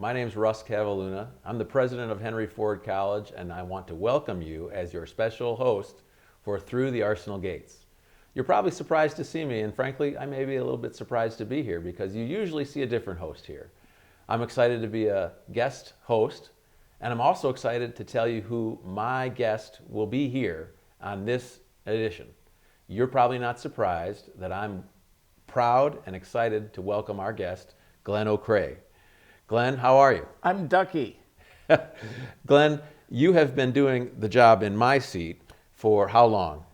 My name's Russ Cavalluna. I'm the president of Henry Ford College, and I want to welcome you as your special host for Through the Arsenal Gates. You're probably surprised to see me, and frankly, I may be a little bit surprised to be here because you usually see a different host here. I'm excited to be a guest host, and I'm also excited to tell you who my guest will be here on this edition. You're probably not surprised that I'm proud and excited to welcome our guest, Glenn O'Craig. Glenn, how are you? I'm Ducky. Glenn, you have been doing the job in my seat for how long?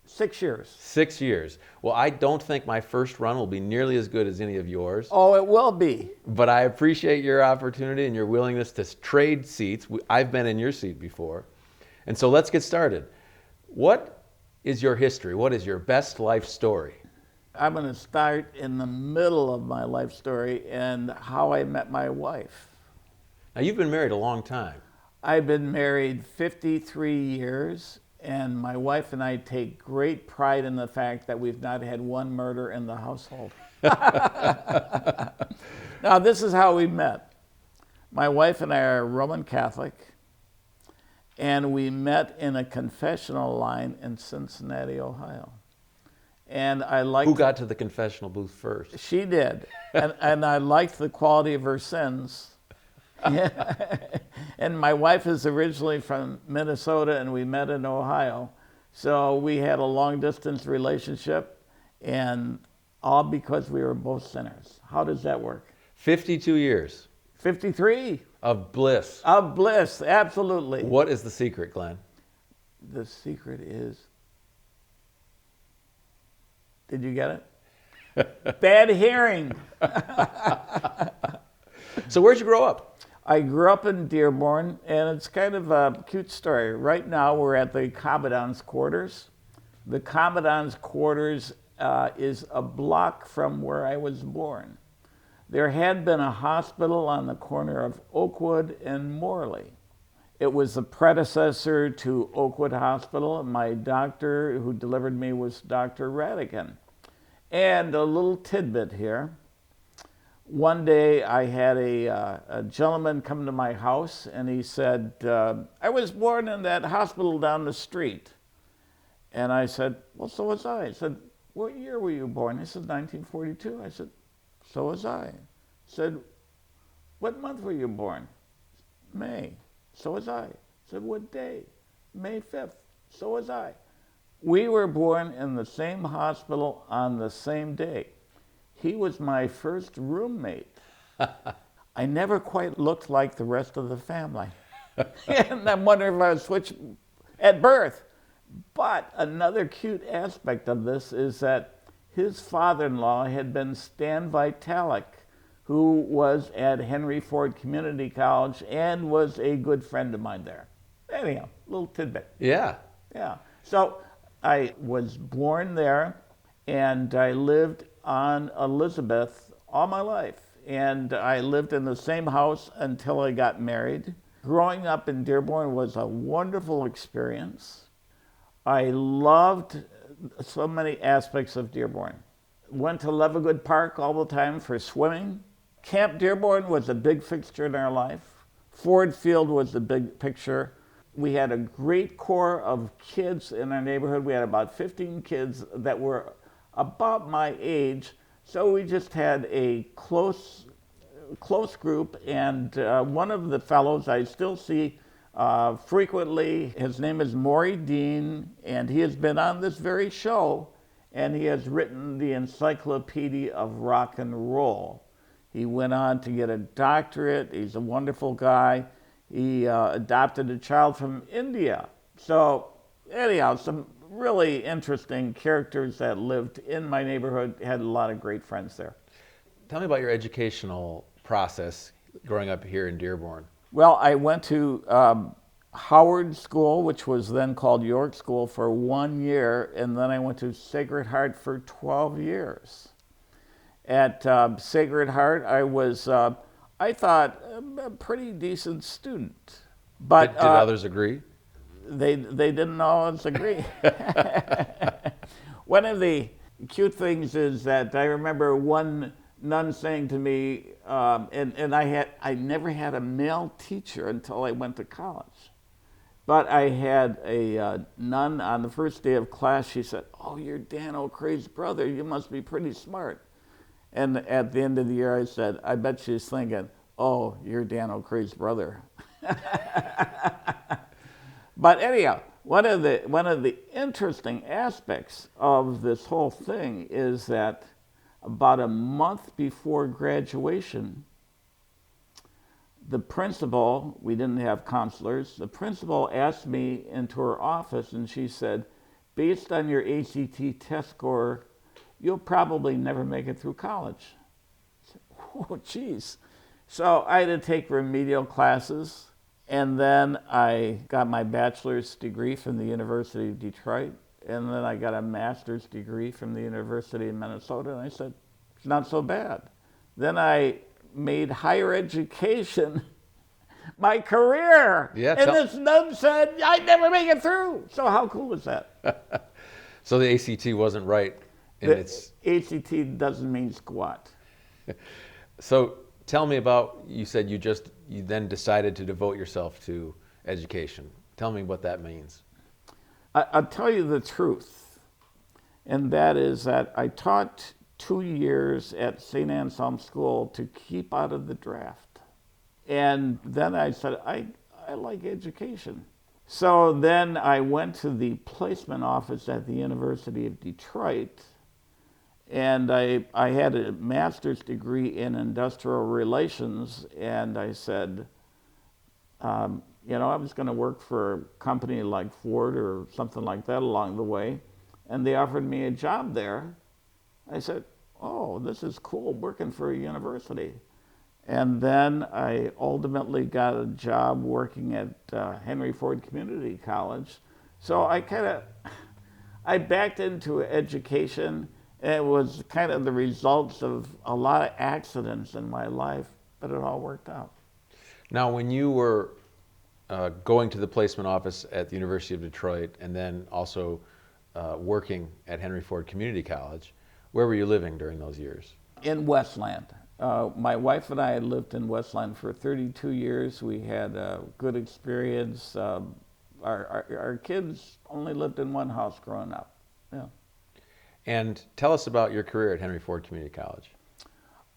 6 years. 6 years. Well, I don't think my first run will be nearly as good as any of yours. Oh, it will be. But I appreciate your opportunity and your willingness to trade seats. I've been in your seat before. And so let's get started. What is your history? What is your best life story? I'm going to start in the middle of my life story and how I met my wife. Now, you've been married a long time. I've been married 53 years, and my wife and I take great pride in the fact that we've not had one murder in the household. Now, this is how we met. My wife and I are Roman Catholic, and we met in a confessional line in Cincinnati, Ohio. And I liked. Who got to the confessional booth first? She did, and I liked the quality of her sins. And my wife is originally from Minnesota, and we met in Ohio. So we had a long-distance relationship, and all because we were both sinners. How does that work? 52 years. 53. Of bliss. Of bliss, absolutely. What is the secret, Glenn? The secret is... Did you get it? Bad hearing. So where'd you grow up? I grew up in Dearborn, and it's kind of a cute story. Right now, we're at the Commandant's quarters. The Commandant's quarters is a block from where I was born. There had been a hospital on the corner of Oakwood and Morley. It was the predecessor to Oakwood Hospital, and my doctor who delivered me was Dr. Radigan. And a little tidbit here. One day I had a gentleman come to my house, and he said, I was born in that hospital down the street. And I said, well, so was I. He said, what year were you born? He said, 1942. I said, so was I. He said, what month were you born? May. So was I. I said, what day? May 5th. So was I. We were born in the same hospital on the same day. He was my first roommate. I never quite looked like the rest of the family. And I'm wondering if I was switched at birth. But another cute aspect of this is that his father-in-law had been Stan Vitalik, who was at Henry Ford Community College and was a good friend of mine there. Anyhow, little tidbit. Yeah. Yeah. So I was born there, and I lived on Elizabeth all my life. And I lived in the same house until I got married. Growing up in Dearborn was a wonderful experience. I loved so many aspects of Dearborn. Went to Levagood Park all the time for swimming. Camp Dearborn was a big fixture in our life. Ford Field was the big picture. We had a great core of kids in our neighborhood. We had about 15 kids that were about my age. So we just had a close group. And one of the fellows I still see frequently, his name is Maury Dean, and he has been on this very show, and he has written the Encyclopedia of Rock and Roll. He went on to get a doctorate. He's a wonderful guy. He adopted a child from India. So anyhow, some really interesting characters that lived in my neighborhood, had a lot of great friends there. Tell me about your educational process growing up here in Dearborn. Well, I went to Howard School, which was then called York School, for 1 year, and then I went to Sacred Heart for 12 years. At Sacred Heart, I was, I thought, a pretty decent student. But did others agree? They didn't always agree. One of the cute things is that I remember one none saying to me, and I never had a male teacher until I went to college. But I had a nun on the first day of class. She said, "Oh, you're Dan O'Crea's brother. You must be pretty smart." And at the end of the year, I said, "I bet she's thinking, oh, you're Dan O'Crea's brother." But anyhow, one of the interesting aspects of this whole thing is that about a month before graduation, the principal, we didn't have counselors, the principal asked me into her office and she said, "Based on your ACT test score, you'll probably never make it through college." I said, "Oh, geez." So I had to take remedial classes, and then I got my bachelor's degree from the University of Detroit, and then I got a master's degree from the University of Minnesota, and I said, it's not so bad. Then I made higher education my career. Yeah, And this nun said, I'd never make it through. So how cool is that? So the ACT wasn't right in its... ACT doesn't mean squat. So tell me about, you said you then decided to devote yourself to education. Tell me what that means. I'll tell you the truth, and that is that I taught 2 years at St. Anselm School to keep out of the draft. And then I said, I like education. So then I went to the placement office at the University of Detroit, and I had a master's degree in industrial relations, and I said, I was going to work for a company like Ford or something like that along the way, and they offered me a job there. I said, oh, this is cool, working for a university. And then I ultimately got a job working at Henry Ford Community College. So I backed into education. It was kind of the results of a lot of accidents in my life, but it all worked out. Now, when you were going to the placement office at the University of Detroit and then also working at Henry Ford Community College, where were you living during those years? In Westland. My wife and I had lived in Westland for 32 years. We had a good experience. Our kids only lived in one house growing up. Yeah. And tell us about your career at Henry Ford Community College.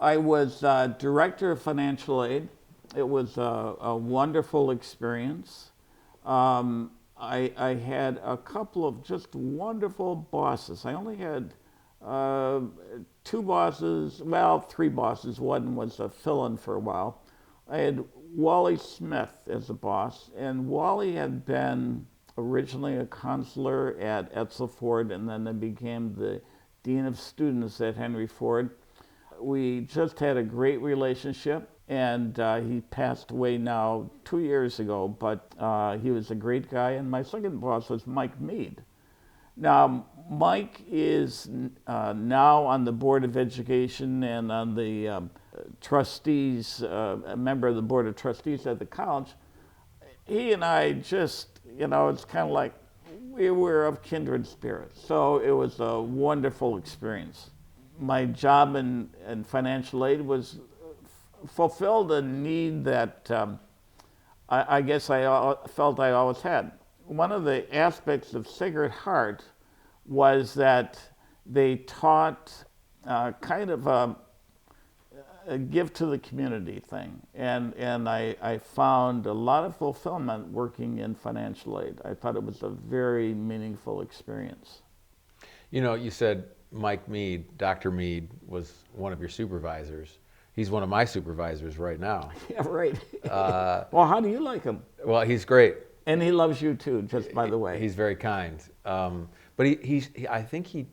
I was director of financial aid. It was a wonderful experience. I had a couple of just wonderful bosses. I only had 2 bosses, well, 3 bosses. One was a fill-in for a while. I had Wally Smith as a boss, and Wally had been originally a counselor at Edsel Ford, and then became the dean of students at Henry Ford. We just had a great relationship, and he passed away now 2 years ago, but he was a great guy. And my second boss was Mike Mead. Now, Mike is now on the Board of Education and on the trustees, a member of the Board of Trustees at the college. He and I just, it's kind of like we were of kindred spirits. So it was a wonderful experience. My job in financial aid was fulfilled a need that I guess I felt I always had. One of the aspects of Sacred Heart was that they taught kind of a give to the community thing. And I found a lot of fulfillment working in financial aid. I thought it was a very meaningful experience. You said Mike Mead, Dr. Mead, was one of your supervisors. He's one of my supervisors right now. Yeah, right. Well, how do you like him? Well, he's great. And he loves you too, just by the way. He's very kind. But I think he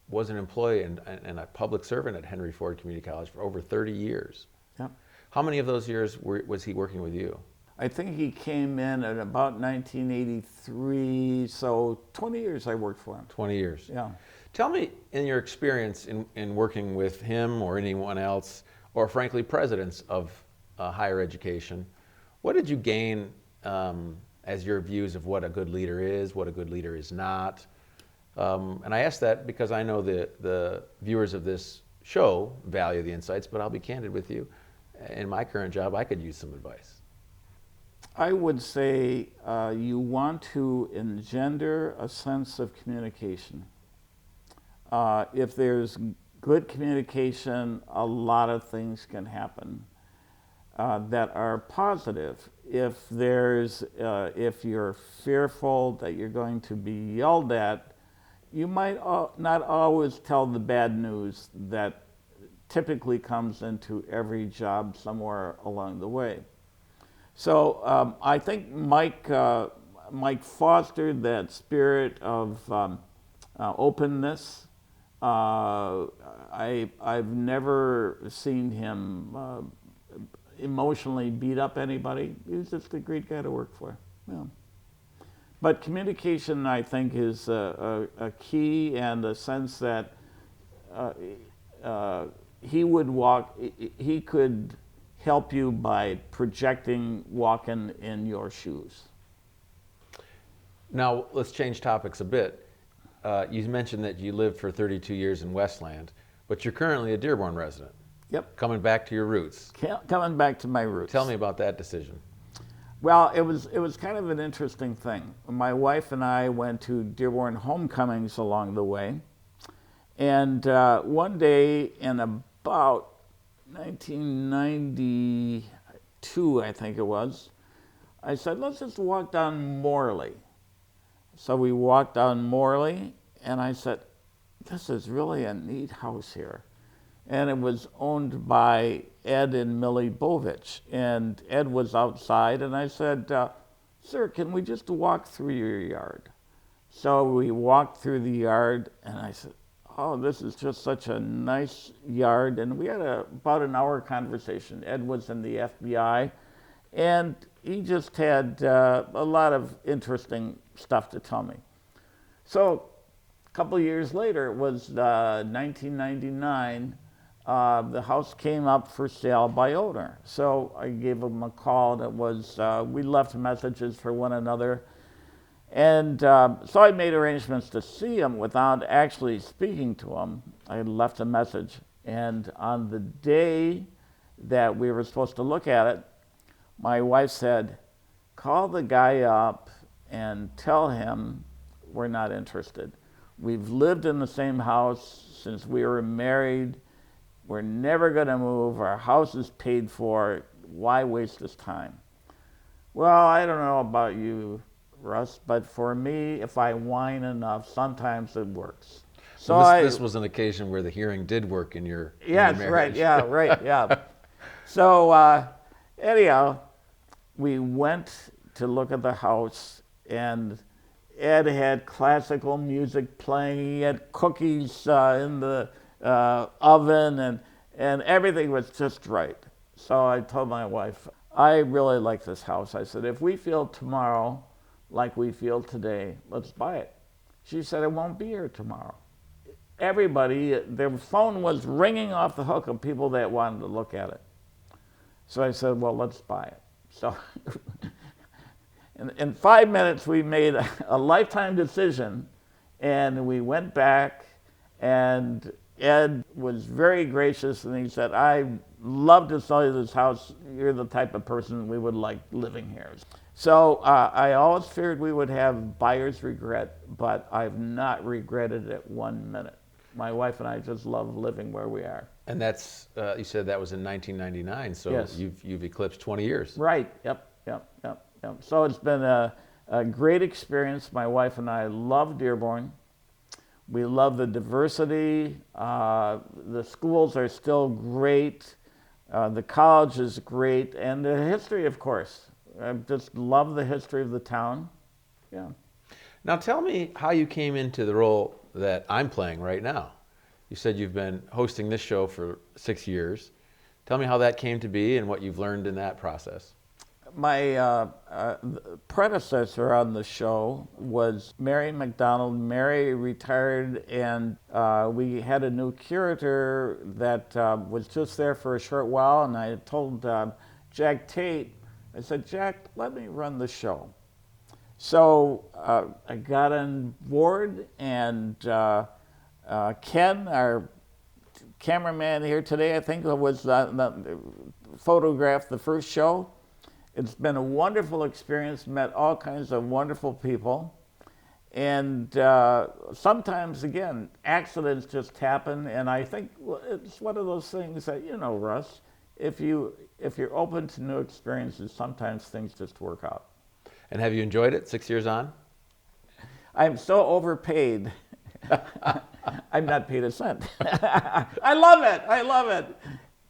was an employee and a public servant at Henry Ford Community College for over 30 years. Yep. How many of those years was he working with you? I think he came in at about 1983, so 20 years I worked for him. 20 years. Yeah. Tell me, in your experience in working with him or anyone else, or frankly presidents of higher education, what did you gain as your views of what a good leader is, what a good leader is not? And I ask that because I know the viewers of this show value the insights, but I'll be candid with you. In my current job, I could use some advice. I would say you want to engender a sense of communication. If there's good communication, a lot of things can happen that are positive. If you're fearful that you're going to be yelled at, you might not always tell the bad news that typically comes into every job somewhere along the way. So I think Mike fostered that spirit of openness. I've never seen him emotionally beat up anybody. He was just a great guy to work for. Yeah. But communication, I think, is a key, and a sense that he could help you by projecting walking in your shoes. Now, let's change topics a bit. You mentioned that you lived for 32 years in Westland, but you're currently a Dearborn resident. Yep. Coming back to your roots. Coming back to my roots. Tell me about that decision. Well, it was kind of an interesting thing. My wife and I went to Dearborn homecomings along the way, and one day in about 1992, I think it was, I said, let's just walk down Morley. So we walked down Morley, and I said, this is really a neat house here. And it was owned by Ed and Millie Bovich. And Ed was outside, and I said, sir, can we just walk through your yard? So we walked through the yard, and I said, oh, this is just such a nice yard. And we had about an hour conversation. Ed was in the FBI, and he just had a lot of interesting stuff to tell me. So a couple of years later, it was 1999, the house came up for sale by owner. So I gave him a call, and it was, we left messages for one another. And so I made arrangements to see him without actually speaking to him. I left a message. And on the day that we were supposed to look at it, my wife said, call the guy up and tell him we're not interested. We've lived in the same house since we were married. We're never going to move. Our house is paid for. Why waste this time? Well, I don't know about you, Russ, but for me, if I whine enough, sometimes it works. So this was an occasion where the hearing did work in your yes, marriage. Right, yeah, right, yeah. So anyhow, we went to look at the house, and Ed had classical music playing. He had cookies in the oven, and everything was just right. So I told my wife, I really like this house. I said, if we feel tomorrow like we feel today, let's buy it. She said, it won't be here tomorrow. Everybody, their phone was ringing off the hook of people that wanted to look at it. So I said, well, let's buy it. So in 5 minutes, we made a lifetime decision, and we went back, and Ed was very gracious, and he said, I love to sell you this house. You're the type of person we would like living here. So I always feared we would have buyer's regret, but I've not regretted it 1 minute. My wife and I just love living where we are. And that's, you said that was in 1999, so yes. you've eclipsed 20 years. Right, yep. So it's been a great experience. My wife and I love Dearborn. We love the diversity. The schools are still great. The college is great. And the history, of course. I just love the history of the town. Yeah. Now tell me how you came into the role that I'm playing right now. You said you've been hosting this show for 6 years. Tell me how that came to be and what you've learned in that process. My predecessor on the show was Mary McDonald. Mary retired, and we had a new curator that was just there for a short while, and I told Jack Tate, I said, Jack, let me run the show. So I got on board, and Ken, our cameraman here today, I think, was photographed the first show. It's been a wonderful experience, met all kinds of wonderful people. And sometimes, again, accidents just happen. And I think it's one of those things that, you know, Russ, if you're open to new experiences, sometimes things just work out. And have you enjoyed it 6 years on? I'm so overpaid. I'm not paid a cent. I love it. I love it.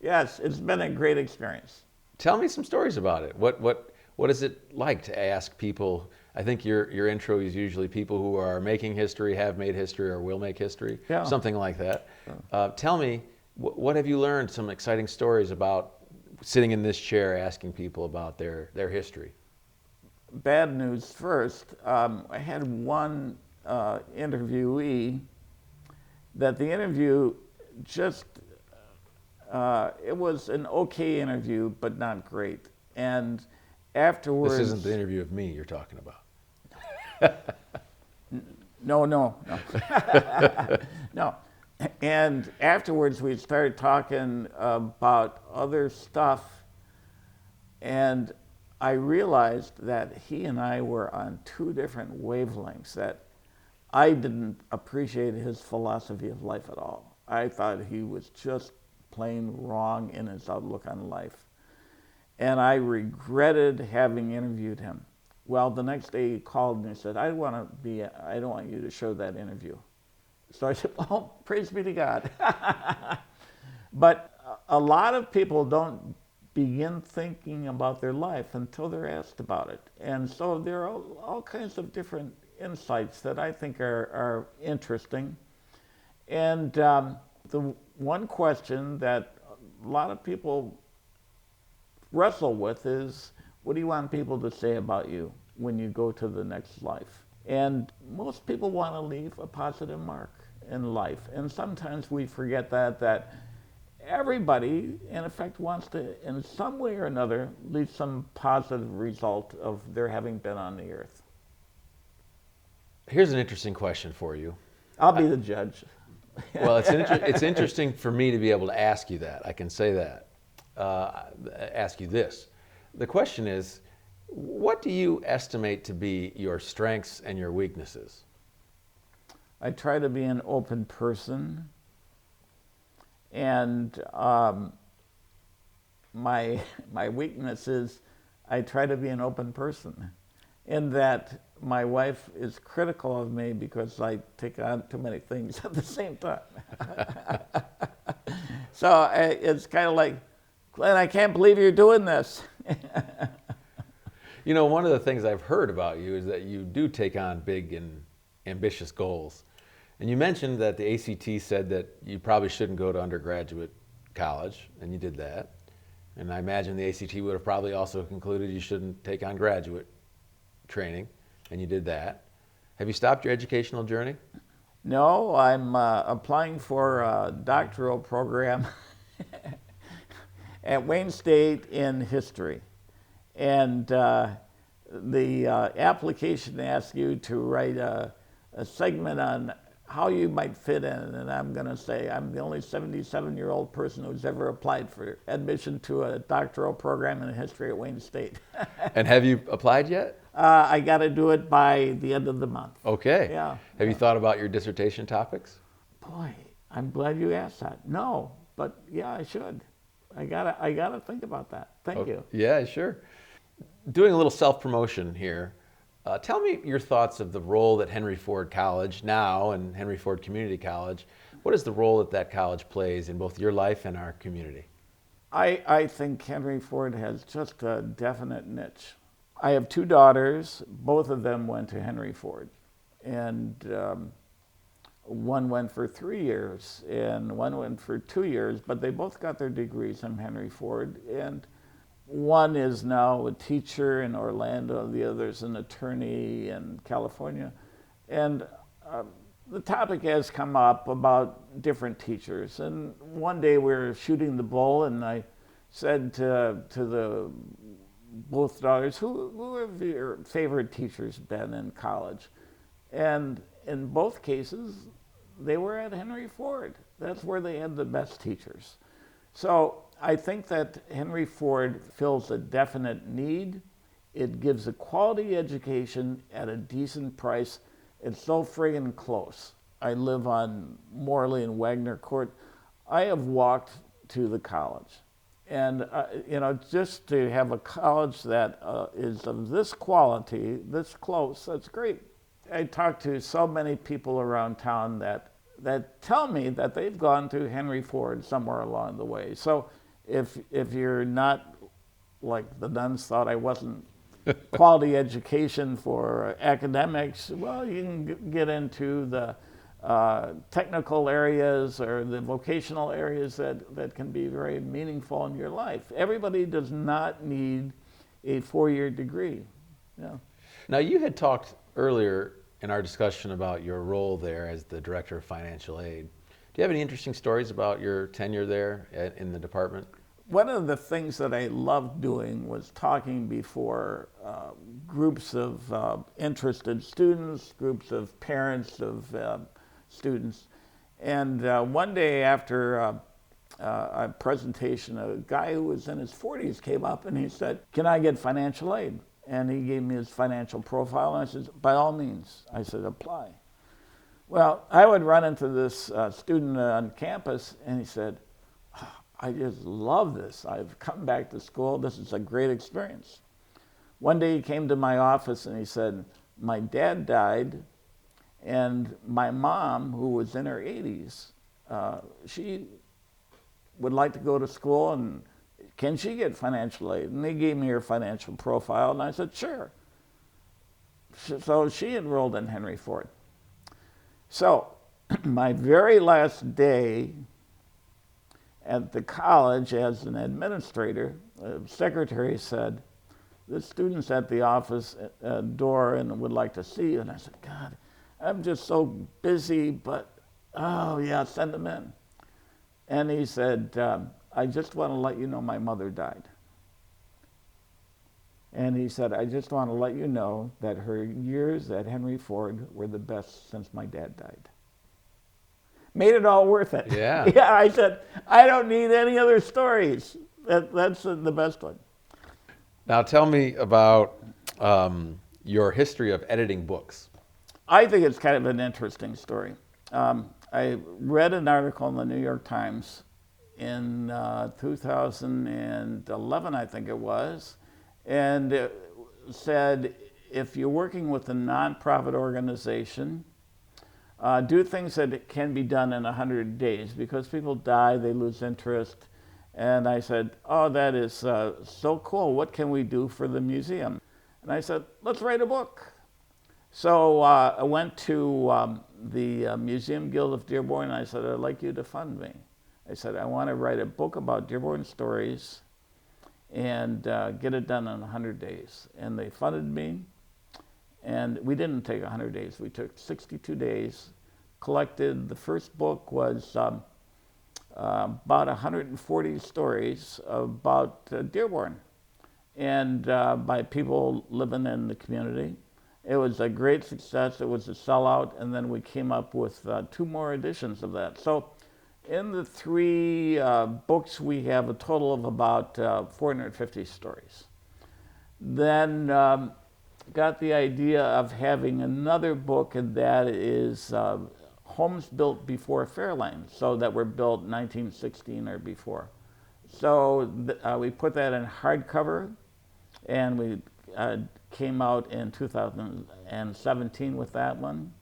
Yes, it's been a great experience. Tell me some stories about it. What is it like to ask people? I think your intro is usually people who are making history, have made history, or will make history, Yeah. something like that. Tell me, what have you learned? Some exciting stories about sitting in this chair asking people about their history. Bad news first. I had one interviewee that the interview just, it was an okay interview, but not great. And afterwards... This isn't the interview of me you're talking about. No. No. And afterwards we started talking about other stuff, and I realized that he and I were on two different wavelengths, that I didn't appreciate his philosophy of life at all. I thought he was just plain wrong in his outlook on life. And I regretted having interviewed him. Well, the next day he called and he said, I don't want you to show that interview. So I said, oh, praise be to God. But a lot of people don't begin thinking about their life until they're asked about it. And so there are all kinds of different insights that I think are interesting. And the one question that a lot of people wrestle with is, what do you want people to say about you when you go to the next life? And most people want to leave a positive mark in life. And sometimes we forget that everybody, in effect, wants to, in some way or another, leave some positive result of their having been on the earth. Here's an interesting question for you. I'll be the judge. Well, it's interesting for me to be able to ask you that. I can say that. Ask you this. The question is, what do you estimate to be your strengths and your weaknesses? I try to be an open person, and my weakness is I try to be an open person, in that my wife is critical of me because I take on too many things at the same time. So it's kind of like, Glenn, I can't believe you're doing this. You know, one of the things I've heard about you is that you do take on big and ambitious goals. And you mentioned that the ACT said that you probably shouldn't go to undergraduate college, and you did that. And I imagine the ACT would have probably also concluded you shouldn't take on graduate training, and you did that. Have you stopped your educational journey? No, I'm applying for a doctoral program at Wayne State in history. And the application asks you to write a segment on how you might fit in, and I'm going to say I'm the only 77-year-old person who's ever applied for admission to a doctoral program in history at Wayne State. And have you applied yet? I got to do it by the end of the month. Okay. Yeah. Have you thought about your dissertation topics? Boy, I'm glad you asked that. No, but yeah, I should. I gotta think about that. Thank you. Yeah, sure. Doing a little self-promotion here. Tell me your thoughts of the role that Henry Ford College now and Henry Ford Community College, what is the role that that college plays in both your life and our community? I think Henry Ford has just a definite niche. I have two daughters. Both of them went to Henry Ford. And one went for 3 years and one went for 2 years, but they both got their degrees from Henry Ford. And one is now a teacher in Orlando, the other is an attorney in California. And the topic has come up about different teachers. And one day we were shooting the bull, and I said to the both daughters, who have your favorite teachers been in college? And in both cases, they were at Henry Ford. That's where they had the best teachers. So I think that Henry Ford fills a definite need. It gives a quality education at a decent price. It's so friggin' close. I live on Morley and Wagner Court. I have walked to the college. And, just to have a college that is of this quality, this close, that's great. I talk to so many people around town that tell me that they've gone to Henry Ford somewhere along the way. So if you're not like the nuns thought I wasn't quality education for academics, well, you can get into the technical areas or the vocational areas that can be very meaningful in your life. Everybody does not need a 4-year degree. Yeah. Now, you had talked earlier in our discussion about your role there as the Director of Financial Aid. Do you have any interesting stories about your tenure there in the department? One of the things that I loved doing was talking before groups of interested students, groups of parents of students. And one day after a presentation, a guy who was in his 40s came up and he said, "Can I get financial aid?" And he gave me his financial profile, and I said, "By all means." I said, "Apply." Well, I would run into this student on campus, and he said, "I just love this. I've come back to school. This is a great experience." One day he came to my office and he said, "My dad died, and my mom, who was in her 80s, she would like to go to school, and can she get financial aid?" And they gave me her financial profile, and I said, "Sure." So she enrolled in Henry Ford. So my very last day at the college as an administrator, the secretary said, "The student's at the office door and would like to see you." And I said, "God, I'm just so busy, but, oh yeah, send him in." And he said, "I just want to let you know my mother died." And he said, "I just want to let you know that her years at Henry Ford were the best since my dad died." Made it all worth it. Yeah. Yeah, I said, I don't need any other stories. That's the best one. Now, tell me about your history of editing books. I think it's kind of an interesting story. I read an article in the New York Times in 2011, I think it was, and it said, if you're working with a nonprofit organization, do things that can be done in 100 days, because people die, they lose interest. And I said, "Oh, that is so cool. What can we do for the museum?" And I said, "Let's write a book." So I went to the Museum Guild of Dearborn, and I said, "I'd like you to fund me." I said, "I want to write a book about Dearborn stories and get it done in 100 days. And they funded me. And we didn't take 100 days. We took 62 days, collected. The first book was about 140 stories about Dearborn and by people living in the community. It was a great success. It was a sellout. And then we came up with 2 more editions of that. So in the 3 books, we have a total of about 450 stories. Then got the idea of having another book, and that is homes built before Fairlane, so that were built 1916 or before. So we put that in hardcover, and we came out in 2017 with that one.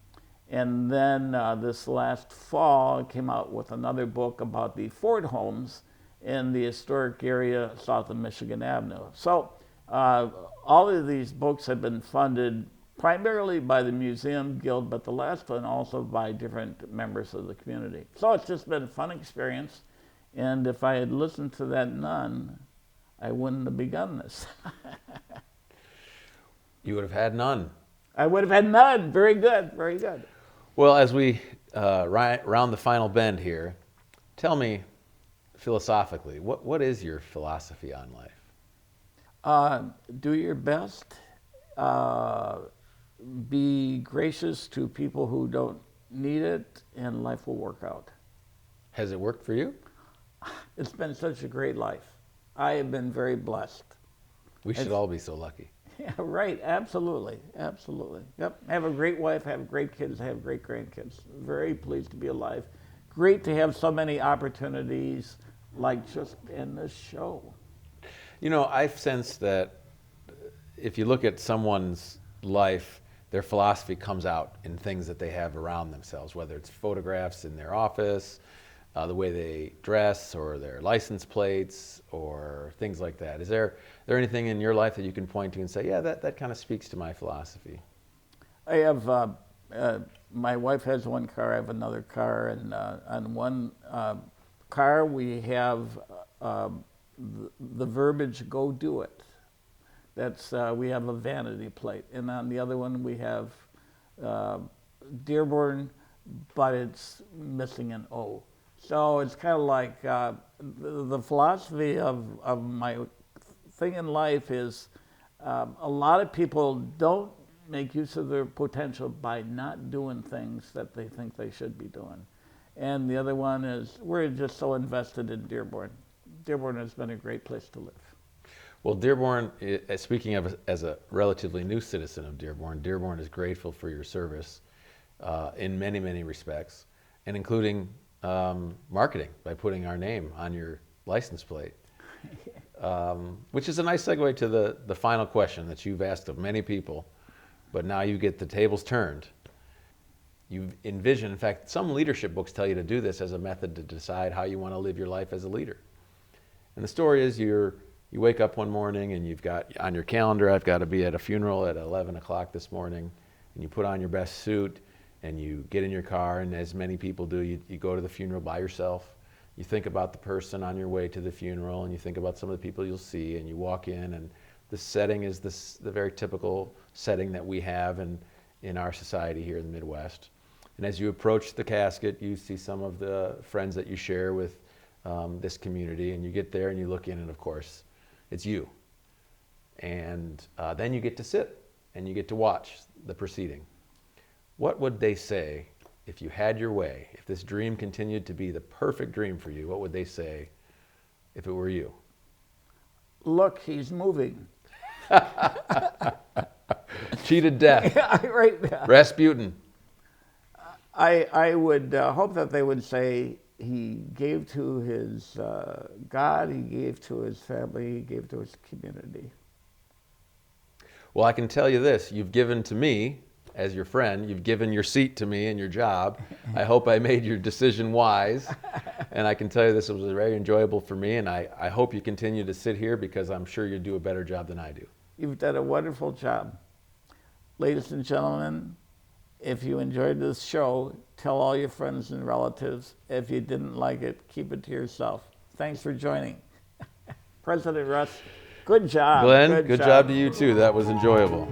And then this last fall came out with another book about the Ford homes in the historic area south of Michigan Avenue. So all of these books have been funded primarily by the Museum Guild, but the last one also by different members of the community. So it's just been a fun experience. And if I had listened to that nun, I wouldn't have begun this. You would have had none. I would have had none. Very good, very good. Well, as we round the final bend here, tell me philosophically, what is your philosophy on life? Do your best. Be gracious to people who don't need it, and life will work out. Has it worked for you? It's been such a great life. I have been very blessed. We should all be so lucky. Yeah, right. Absolutely. Absolutely. Yep. I have a great wife. I have great kids. I have great grandkids. Very pleased to be alive. Great to have so many opportunities like just in this show. You know, I've sensed that if you look at someone's life, their philosophy comes out in things that they have around themselves, whether it's photographs in their office, the way they dress, or their license plates, or things like that. Is there anything in your life that you can point to and say, yeah, that kind of speaks to my philosophy? I have, my wife has one car, I have another car, and on one car we have the verbiage, go do it. That's, we have a vanity plate. And on the other one we have Dearborn, but it's missing an O. So it's kind of like the philosophy of my thing in life is a lot of people don't make use of their potential by not doing things that they think they should be doing. And the other one is we're just so invested in Dearborn. Dearborn has been a great place to live. Well, Dearborn, speaking of as a relatively new citizen of Dearborn, Dearborn is grateful for your service in many, many respects, and including marketing by putting our name on your license plate, which is a nice segue to the final question that you've asked of many people, but now you get the tables turned. You envision, in fact, some leadership books tell you to do this as a method to decide how you want to live your life as a leader. And the story is you wake up one morning and you've got on your calendar, I've got to be at a funeral at 11 o'clock this morning, and you put on your best suit and you get in your car, and as many people do, you go to the funeral by yourself. You think about the person on your way to the funeral, and you think about some of the people you'll see, and you walk in, and the setting is the very typical setting that we have in our society here in the Midwest. And as you approach the casket, you see some of the friends that you share with this community, and you get there and you look in, and of course, it's you. And then you get to sit and you get to watch the proceeding. What would they say if you had your way, if this dream continued to be the perfect dream for you? What would they say if it were you? Look, he's moving. Cheated death. Yeah, right. Rasputin. I would hope that they would say he gave to his God, he gave to his family, he gave to his community. Well, I can tell you this, you've given to me, as your friend, you've given your seat to me and your job. I hope I made your decision wise. And I can tell you this was very enjoyable for me, and I hope you continue to sit here because I'm sure you do a better job than I do. You've done a wonderful job. Ladies and gentlemen, if you enjoyed this show, tell all your friends and relatives. If you didn't like it, keep it to yourself. Thanks for joining. President Russ, good job. Glenn, good job to you too. That was enjoyable.